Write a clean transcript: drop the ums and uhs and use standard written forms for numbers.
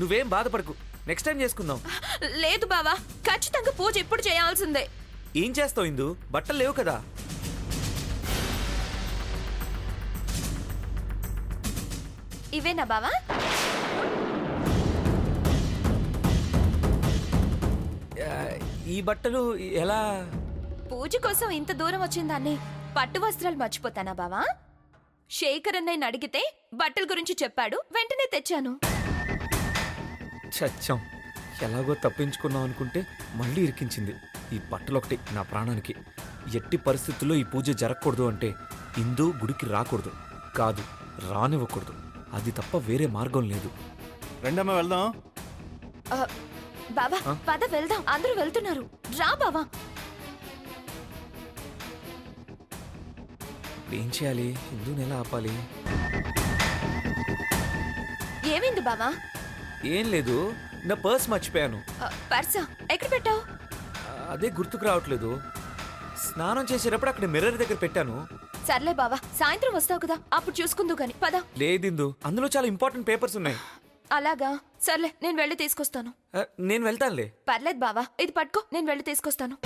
నువ్వేం బాధపడకు, next time చేసుకుందాం. లేదు బావా, ఖచ్చితంగా పూజ ఇప్పుడు చేయాల్సిందే. ఏం చేస్తావు ఇందు? బట్టలు లేవు కదా. ఇవేనా బావా? ఈ బట్టలు ఎలా? పూజ కోసం ఇంత దూరం వచ్చిందాన్ని పట్టు వస్త్రాలు మర్చిపోతానా బావా? శేఖర్ అన్నయ్యని అడిగితే బట్టల గురించి చెప్పాడు, వెంటనే తెచ్చాను. చచ్చాం. ఎలాగో తప్పించుకున్నాం అనుకుంటే మళ్ళీ ఇరికించింది. ఈ బట్టలు ఒకటి నా ప్రాణానికి. ఎట్టి పరిస్థితుల్లో ఈ పూజ జరగకూడదు అంటే ఇందు గుడికి రాకూడదు, కాదు రానివ్వకూడదు. అది తప్ప వేరే మార్గం లేదు. రెండమ్మ వెళ్దాం. ఆ, బావా పద వెళ్దాం, అందరూ వెళ్తున్నారు, రా బావా. ఏం చేయాలి? ఇందుని ఎలా ఆపాలి? ఏమైంది బావా? ఏం లేదు, నా పర్స్ మర్చిపోయాను. పర్సా ఎక్కడ పెట్టావు? అదే గుర్తుకు రావట్లేదు. స్నానం చేసేటప్పుడు అక్కడ మిర్రర్ దగ్గర పెట్టాను. సర్లే బావా, సాయంత్రం వస్తావు కదా, అప్పుడు చూసుకుందు గాని పద. లేదిందు, అందులో చాలా ఇంపార్టెంట్ పేపర్స్ ఉన్నాయి. అలాగా, సర్లే నేను వెళ్ళి తీసుకొస్తాను. నేను వెళ్తానులే. పర్లేదు బావా, ఇది పట్టుకో, నేను వెళ్ళి తీసుకొస్తాను.